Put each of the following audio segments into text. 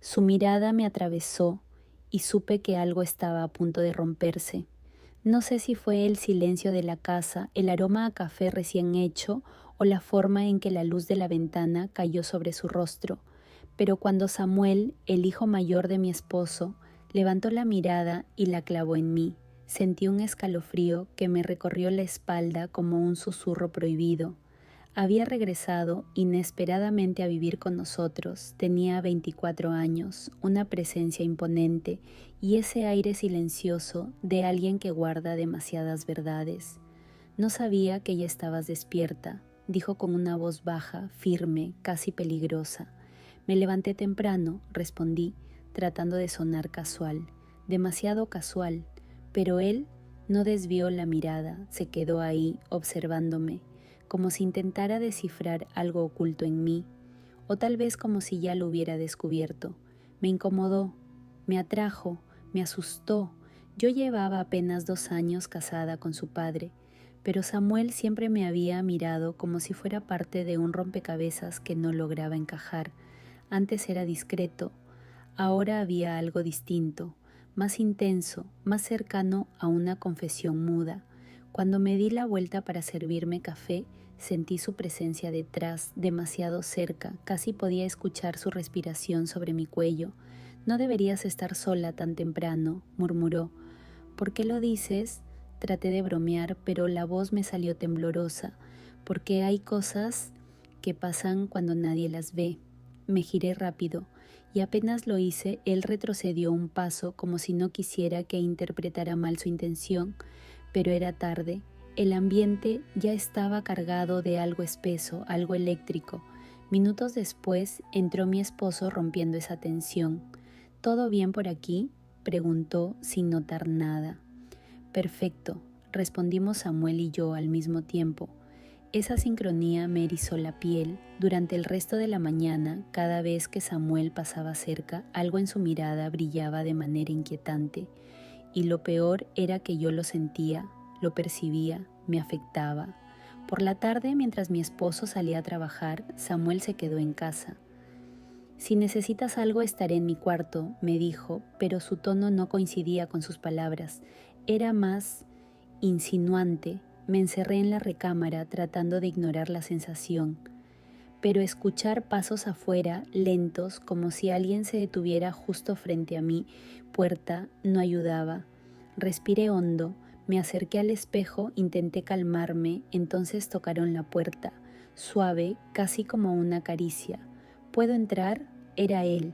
Su mirada me atravesó y supe que algo estaba a punto de romperse. No sé si fue el silencio de la casa, el aroma a café recién hecho o la forma en que la luz de la ventana cayó sobre su rostro, pero cuando Samuel, el hijo mayor de mi esposo, levantó la mirada y la clavó en mí, sentí un escalofrío que me recorrió la espalda como un susurro prohibido. Había regresado inesperadamente a vivir con nosotros, tenía 24 años, una presencia imponente y ese aire silencioso de alguien que guarda demasiadas verdades. No sabía que ya estabas despierta, dijo con una voz baja, firme, casi peligrosa. Me levanté temprano, respondí, tratando de sonar casual, demasiado casual, pero él no desvió la mirada, se quedó ahí, observándome, como si intentara descifrar algo oculto en mí, o tal vez como si ya lo hubiera descubierto. Me incomodó, me atrajo, me asustó. Yo llevaba apenas 2 años casada con su padre, pero Samuel siempre me había mirado como si fuera parte de un rompecabezas que no lograba encajar. Antes era discreto, ahora había algo distinto, más intenso, más cercano a una confesión muda. Cuando me di la vuelta para servirme café, sentí su presencia detrás, demasiado cerca, casi podía escuchar su respiración sobre mi cuello. «No deberías estar sola tan temprano», murmuró. «¿Por qué lo dices?». Traté de bromear, pero la voz me salió temblorosa, porque hay cosas que pasan cuando nadie las ve. Me giré rápido, y apenas lo hice, él retrocedió un paso como si no quisiera que interpretara mal su intención, pero era tarde. El ambiente ya estaba cargado de algo espeso, algo eléctrico. Minutos después entró mi esposo rompiendo esa tensión. «¿Todo bien por aquí?», preguntó sin notar nada. «Perfecto», respondimos Samuel y yo al mismo tiempo. Esa sincronía me erizó la piel. Durante el resto de la mañana, cada vez que Samuel pasaba cerca, algo en su mirada brillaba de manera inquietante. Y lo peor era que yo lo sentía, lo percibía, me afectaba. Por la tarde, mientras mi esposo salía a trabajar, Samuel se quedó en casa. «Si necesitas algo, estaré en mi cuarto», me dijo, pero su tono no coincidía con sus palabras. Era más insinuante. Me encerré en la recámara tratando de ignorar la sensación, pero escuchar pasos afuera, lentos, como si alguien se detuviera justo frente a mi puerta, no ayudaba. Respiré hondo, me acerqué al espejo, intenté calmarme, entonces tocaron la puerta, suave, casi como una caricia. «¿Puedo entrar?». Era él.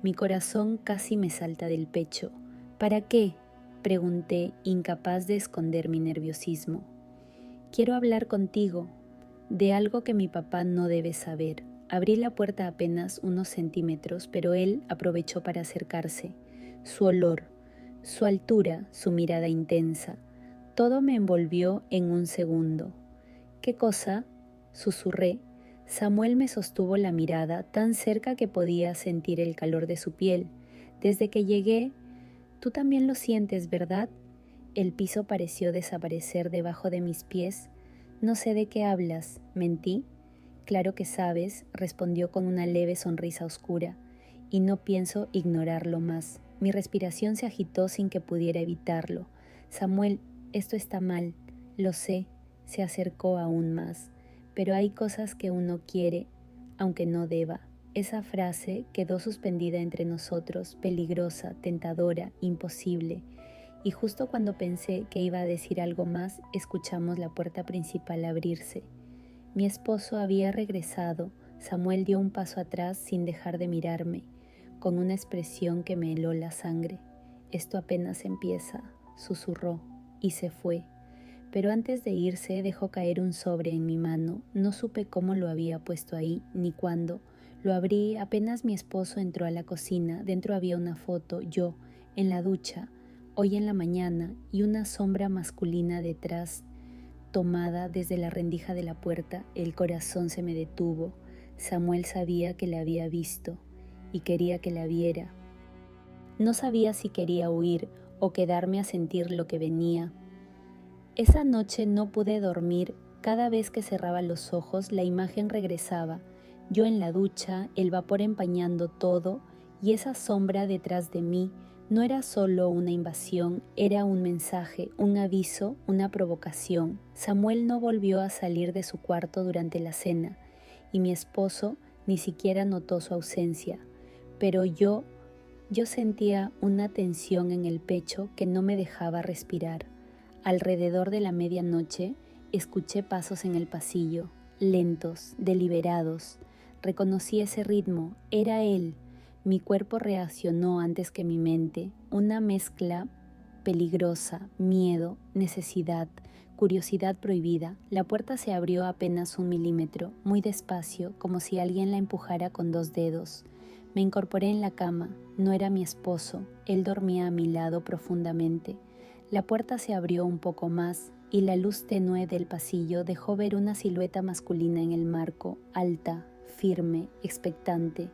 Mi corazón casi me salta del pecho. «¿Para qué?», pregunté, incapaz de esconder mi nerviosismo. «Quiero hablar contigo, de algo que mi papá no debe saber». Abrí la puerta apenas unos centímetros, pero él aprovechó para acercarse. Su olor, su altura, su mirada intensa, todo me envolvió en un segundo. «¿Qué cosa?», susurré. Samuel me sostuvo la mirada tan cerca que podía sentir el calor de su piel. «Desde que llegué, tú también lo sientes, ¿verdad?». El piso pareció desaparecer debajo de mis pies. «No sé de qué hablas», mentí. «Claro que sabes», respondió con una leve sonrisa oscura, «y no pienso ignorarlo más». Mi respiración se agitó sin que pudiera evitarlo. «Samuel, esto está mal, lo sé», se acercó aún más. «Pero hay cosas que uno quiere, aunque no deba». Esa frase quedó suspendida entre nosotros, peligrosa, tentadora, imposible. Y justo cuando pensé que iba a decir algo más, escuchamos la puerta principal abrirse. Mi esposo había regresado. Samuel dio un paso atrás sin dejar de mirarme, con una expresión que me heló la sangre. «Esto apenas empieza», susurró, y se fue. Pero antes de irse dejó caer un sobre en mi mano. No supe cómo lo había puesto ahí, ni cuándo. Lo abrí apenas mi esposo entró a la cocina. Dentro había una foto, yo, en la ducha, hoy en la mañana, y una sombra masculina detrás, tomada desde la rendija de la puerta. El corazón se me detuvo. Samuel sabía que la había visto, y quería que la viera. No sabía si quería huir o quedarme a sentir lo que venía. Esa noche no pude dormir. Cada vez que cerraba los ojos, la imagen regresaba. Yo en la ducha, el vapor empañando todo, y esa sombra detrás de mí no era solo una invasión, era un mensaje, un aviso, una provocación. Samuel no volvió a salir de su cuarto durante la cena y mi esposo ni siquiera notó su ausencia, pero yo sentía una tensión en el pecho que no me dejaba respirar. Alrededor de la medianoche escuché pasos en el pasillo, lentos, deliberados. Reconocí ese ritmo, era él. Mi cuerpo reaccionó antes que mi mente, una mezcla peligrosa, miedo, necesidad, curiosidad prohibida. La puerta se abrió apenas 1 milímetro, muy despacio, como si alguien la empujara con 2 dedos. Me incorporé en la cama, no era mi esposo, él dormía a mi lado profundamente. La puerta se abrió un poco más y la luz tenue del pasillo dejó ver una silueta masculina en el marco, alta, firme, expectante.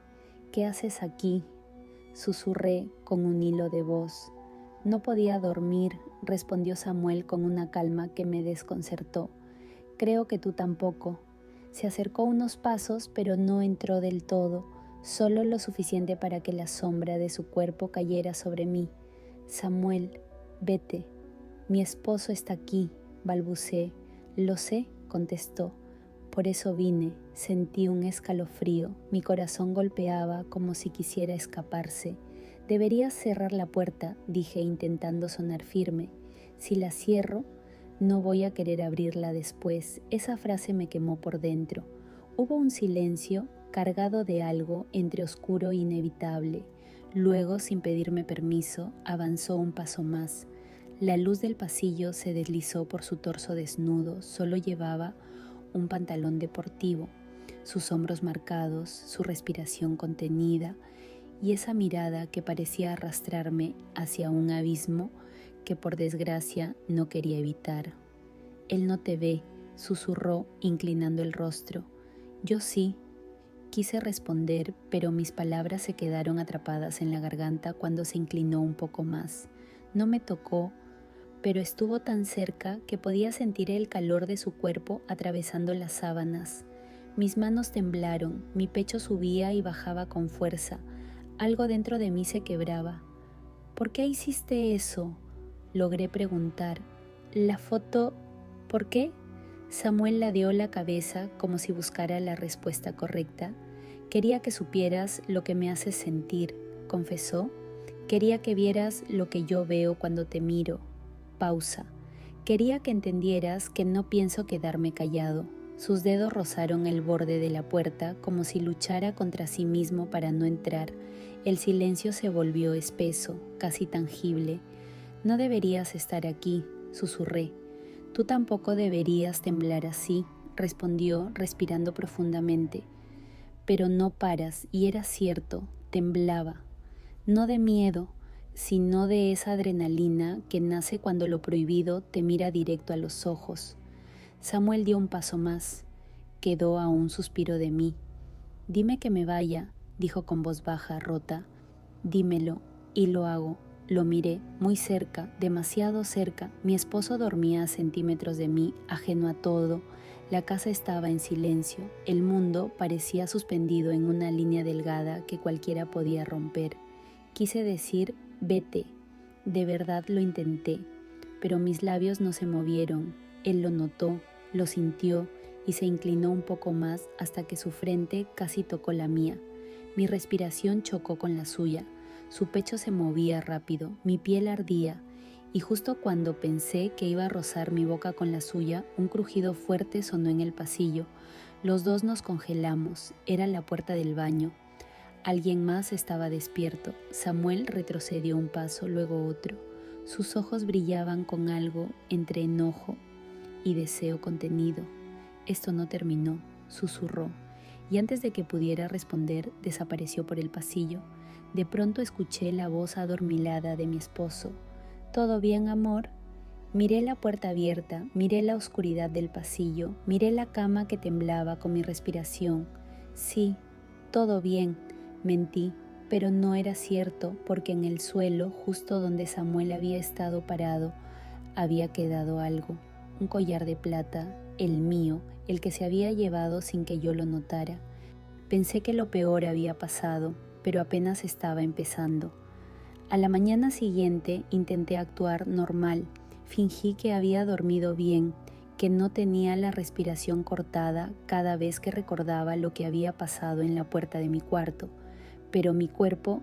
¿Qué haces aquí?, susurré con un hilo de voz. No podía dormir, respondió Samuel con una calma que me desconcertó. Creo que tú tampoco. Se acercó unos pasos, pero no entró del todo, solo lo suficiente para que la sombra de su cuerpo cayera sobre mí. Samuel, vete. Mi esposo está aquí, balbuceé. Lo sé, contestó. Por eso vine, sentí un escalofrío, mi corazón golpeaba como si quisiera escaparse. Deberías cerrar la puerta, dije intentando sonar firme. Si la cierro, no voy a querer abrirla después. Esa frase me quemó por dentro. Hubo un silencio cargado de algo entre oscuro e inevitable. Luego, sin pedirme permiso, avanzó un paso más. La luz del pasillo se deslizó por su torso desnudo, solo llevaba un pantalón deportivo, sus hombros marcados, su respiración contenida y esa mirada que parecía arrastrarme hacia un abismo que por desgracia no quería evitar. Él no te ve, susurró inclinando el rostro. Yo sí. Quise responder, pero mis palabras se quedaron atrapadas en la garganta cuando se inclinó un poco más. No me tocó, pero estuvo tan cerca que podía sentir el calor de su cuerpo atravesando las sábanas. Mis manos temblaron, mi pecho subía y bajaba con fuerza. Algo dentro de mí se quebraba. ¿Por qué hiciste eso?, logré preguntar. La foto, ¿por qué? Samuel ladeó la cabeza como si buscara la respuesta correcta. Quería que supieras lo que me haces sentir, confesó. Quería que vieras lo que yo veo cuando te miro. Pausa. Quería que entendieras que no pienso quedarme callado. Sus dedos rozaron el borde de la puerta como si luchara contra sí mismo para no entrar. El silencio se volvió espeso, casi tangible. No deberías estar aquí, susurré. Tú tampoco deberías temblar así, respondió respirando profundamente. Pero no paras, y era cierto, temblaba. No de miedo, sino de esa adrenalina que nace cuando lo prohibido te mira directo a los ojos. Samuel dio un paso más. Quedó a un suspiro de mí. Dime que me vaya, dijo con voz baja, rota. Dímelo, y lo hago. Lo miré, muy cerca, demasiado cerca. Mi esposo dormía a centímetros de mí, ajeno a todo. La casa estaba en silencio. El mundo parecía suspendido en una línea delgada que cualquiera podía romper. Quise decir, vete. De verdad lo intenté, pero mis labios no se movieron. Él lo notó, lo sintió y se inclinó un poco más hasta que su frente casi tocó la mía. Mi respiración chocó con la suya. Su pecho se movía rápido, mi piel ardía, y justo cuando pensé que iba a rozar mi boca con la suya, un crujido fuerte sonó en el pasillo. Los dos nos congelamos. Era la puerta del baño. Alguien más estaba despierto. Samuel retrocedió un paso, luego otro. Sus ojos brillaban con algo entre enojo y deseo contenido. Esto no terminó, susurró, y antes de que pudiera responder, desapareció por el pasillo. De pronto escuché la voz adormilada de mi esposo. ¿Todo bien, amor? Miré la puerta abierta, miré la oscuridad del pasillo, miré la cama que temblaba con mi respiración. Sí, todo bien, mentí, pero no era cierto porque en el suelo, justo donde Samuel había estado parado, había quedado algo. Un collar de plata, el mío, el que se había llevado sin que yo lo notara. Pensé que lo peor había pasado. pero apenas estaba empezando. A la mañana siguiente intenté actuar normal. Fingí que había dormido bien, que no tenía la respiración cortada cada vez que recordaba lo que había pasado en la puerta de mi cuarto, pero mi cuerpo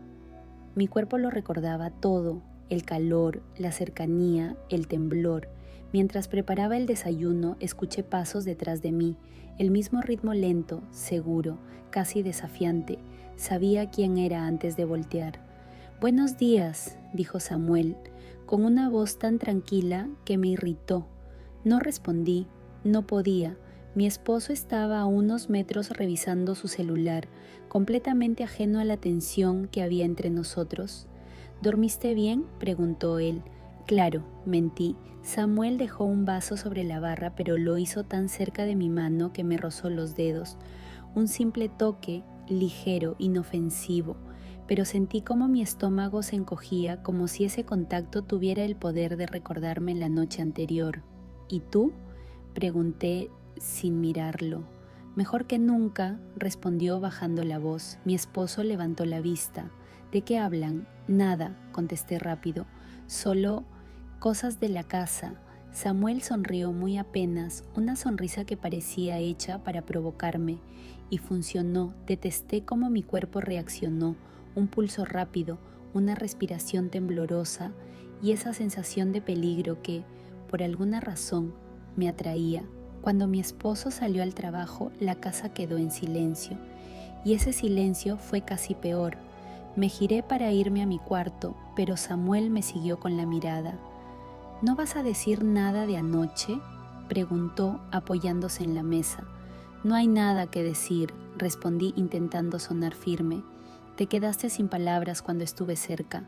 lo recordaba todo, el calor, la cercanía, el temblor. Mientras preparaba el desayuno, escuché pasos detrás de mí, el mismo ritmo lento, seguro, casi desafiante. Sabía quién era antes de voltear. «Buenos días», dijo Samuel, con una voz tan tranquila que me irritó. No respondí, no podía. Mi esposo estaba a unos metros revisando su celular, completamente ajeno a la tensión que había entre nosotros. «¿Dormiste bien?», preguntó él. Claro, mentí. Samuel dejó un vaso sobre la barra, pero lo hizo tan cerca de mi mano que me rozó los dedos. Un simple toque, ligero, inofensivo, pero sentí como mi estómago se encogía, como si ese contacto tuviera el poder de recordarme la noche anterior. «¿Y tú?», pregunté sin mirarlo. «Mejor que nunca», respondió bajando la voz. Mi esposo levantó la vista. «¿De qué hablan?». «Nada», contesté rápido. «Solo cosas de la casa». Samuel sonrió muy apenas, una sonrisa que parecía hecha para provocarme, y funcionó. Detesté cómo mi cuerpo reaccionó, un pulso rápido, una respiración temblorosa y esa sensación de peligro que, por alguna razón, me atraía. Cuando mi esposo salió al trabajo, la casa quedó en silencio, y ese silencio fue casi peor. Me giré para irme a mi cuarto, pero Samuel me siguió con la mirada. «¿No vas a decir nada de anoche?», preguntó apoyándose en la mesa. «No hay nada que decir», respondí intentando sonar firme. «Te quedaste sin palabras cuando estuve cerca».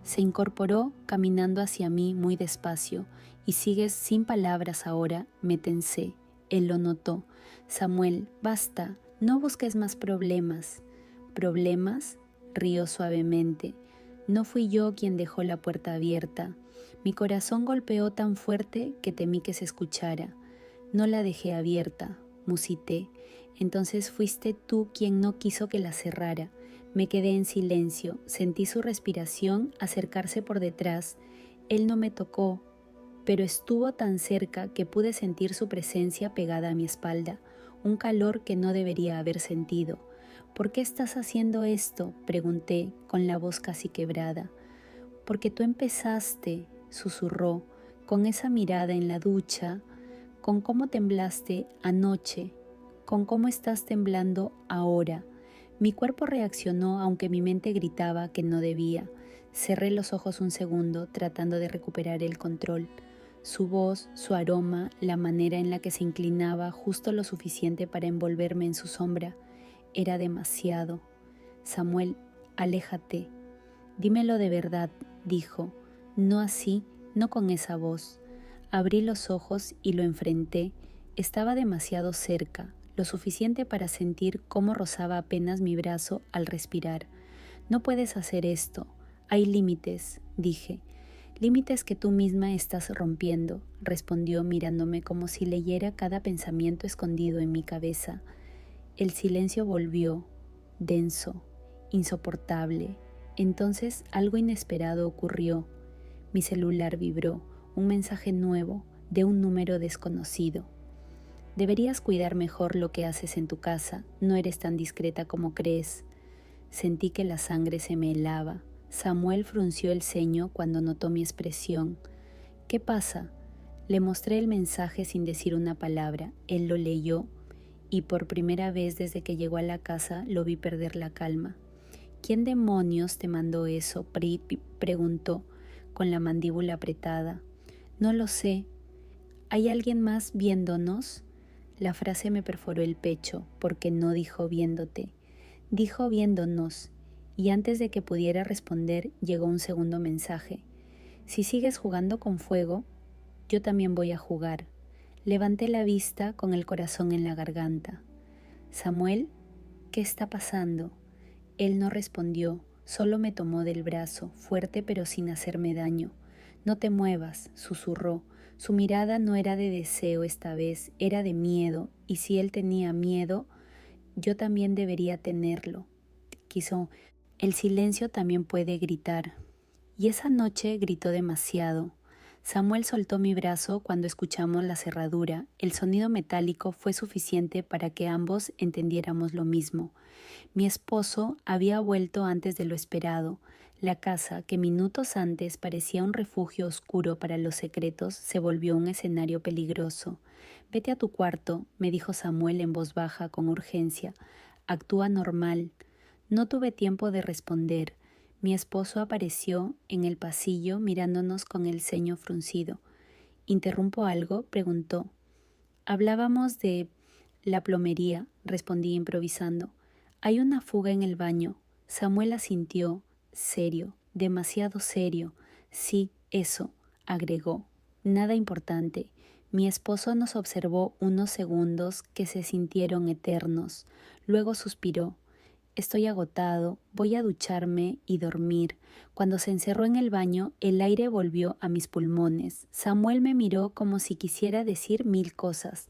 Se incorporó caminando hacia mí muy despacio. «¿Y sigues sin palabras ahora?», me tensé. Él lo notó. «Samuel, basta, no busques más problemas». «¿Problemas?», rió suavemente. «No fui yo quien dejó la puerta abierta». Mi corazón golpeó tan fuerte que temí que se escuchara. «No la dejé abierta», musité. «Entonces fuiste tú quien no quiso que la cerrara». Me quedé en silencio, sentí su respiración acercarse por detrás. Él no me tocó, pero estuvo tan cerca que pude sentir su presencia pegada a mi espalda, un calor que no debería haber sentido. «¿Por qué estás haciendo esto?», pregunté, con la voz casi quebrada. «Porque tú empezaste», susurró, «con esa mirada en la ducha, con cómo temblaste anoche, con cómo estás temblando ahora». Mi cuerpo reaccionó aunque mi mente gritaba que no debía. Cerré los ojos un segundo tratando de recuperar el control. Su voz, su aroma, la manera en la que se inclinaba justo lo suficiente para envolverme en su sombra. Era demasiado. «Samuel, aléjate». «Dímelo de verdad», dijo. «No así, no con esa voz». Abrí los ojos y lo enfrenté. Estaba demasiado cerca, lo suficiente para sentir cómo rozaba apenas mi brazo al respirar. «No puedes hacer esto. Hay límites», dije. «Límites que tú misma estás rompiendo», respondió mirándome como si leyera cada pensamiento escondido en mi cabeza. El silencio volvió, denso, insoportable. Entonces algo inesperado ocurrió. Mi celular vibró, un mensaje nuevo de un número desconocido. «Deberías cuidar mejor lo que haces en tu casa, no eres tan discreta como crees». Sentí que la sangre se me helaba. Samuel frunció el ceño cuando notó mi expresión. «¿Qué pasa?». Le mostré el mensaje sin decir una palabra. Él lo leyó y por primera vez desde que llegó a la casa lo vi perder la calma. «¿Quién demonios te mandó eso?», preguntó, con la mandíbula apretada. «No lo sé». «¿Hay alguien más viéndonos?». La frase me perforó el pecho porque no dijo viéndote, dijo viéndonos, y antes de que pudiera responder llegó un segundo mensaje. «Si sigues jugando con fuego, yo también voy a jugar». Levanté la vista con el corazón en la garganta. «Samuel, ¿qué está pasando?». Él no respondió, solo me tomó del brazo, fuerte pero sin hacerme daño. «No te muevas», susurró. Su mirada no era de deseo esta vez, era de miedo, y si él tenía miedo, yo también debería tenerlo. quiso. El silencio también puede gritar. Y esa noche gritó demasiado. Samuel soltó mi brazo cuando escuchamos la cerradura. El sonido metálico fue suficiente para que ambos entendiéramos lo mismo. Mi esposo había vuelto antes de lo esperado. La casa, que minutos antes parecía un refugio oscuro para los secretos, se volvió un escenario peligroso. «Vete a tu cuarto», me dijo Samuel en voz baja con urgencia. «Actúa normal». No tuve tiempo de responder. Mi esposo apareció en el pasillo mirándonos con el ceño fruncido. «¿Interrumpo algo?», preguntó. «Hablábamos de la plomería», respondí improvisando. «Hay una fuga en el baño». Samuel asintió, serio, demasiado serio. «Sí, eso», agregó. «Nada importante». Mi esposo nos observó unos segundos que se sintieron eternos. Luego suspiró. «Estoy agotado, voy a ducharme y dormir». Cuando se encerró en el baño, el aire volvió a mis pulmones. Samuel me miró como si quisiera decir 1000 cosas,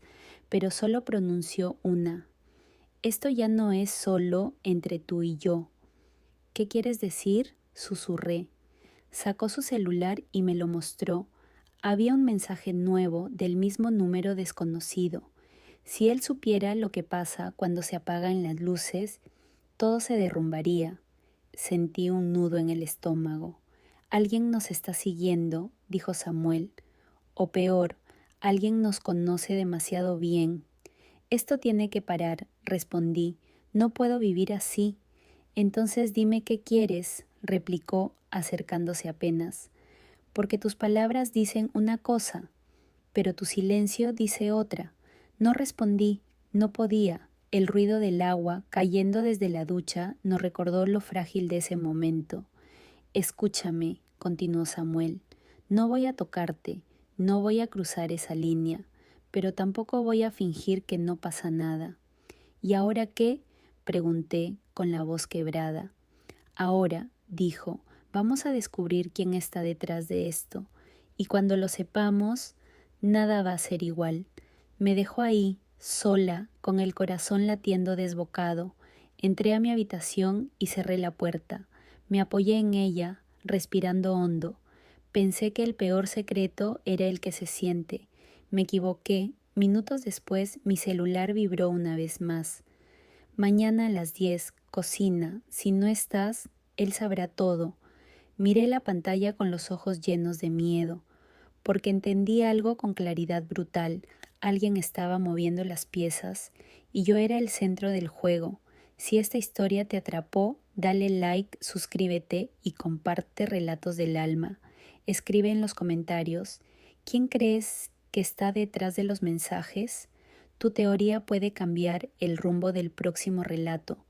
pero solo pronunció una. «Esto ya no es solo entre tú y yo». «¿Qué quieres decir?», susurré. Sacó su celular y me lo mostró. Había un mensaje nuevo del mismo número desconocido. Si él supiera lo que pasa cuando se apagan las luces, todo se derrumbaría. Sentí un nudo en el estómago. «Alguien nos está siguiendo», dijo Samuel. «O peor, alguien nos conoce demasiado bien». «Esto tiene que parar», respondí. «No puedo vivir así». «Entonces dime qué quieres», replicó, acercándose apenas. «Porque tus palabras dicen una cosa, pero tu silencio dice otra». No respondí, no podía. El ruido del agua cayendo desde la ducha nos recordó lo frágil de ese momento. «Escúchame», continuó Samuel, «no voy a tocarte, no voy a cruzar esa línea, pero tampoco voy a fingir que no pasa nada». «¿Y ahora qué?», pregunté con la voz quebrada. «Ahora», dijo, «vamos a descubrir quién está detrás de esto, y cuando lo sepamos, nada va a ser igual». Me dejó ahí, sola, con el corazón latiendo desbocado. Entré a mi habitación y cerré la puerta. Me apoyé en ella, respirando hondo. Pensé que el peor secreto era el que se siente. Me equivoqué. Minutos después, mi celular vibró una vez más. «Mañana a las 10, cocina. Si no estás, él sabrá todo». Miré la pantalla con los ojos llenos de miedo, porque entendí algo con claridad brutal. Alguien estaba moviendo las piezas y yo era el centro del juego. Si esta historia te atrapó, dale like, suscríbete y comparte Relatos del Alma. Escribe en los comentarios, ¿quién crees que está detrás de los mensajes? Tu teoría puede cambiar el rumbo del próximo relato.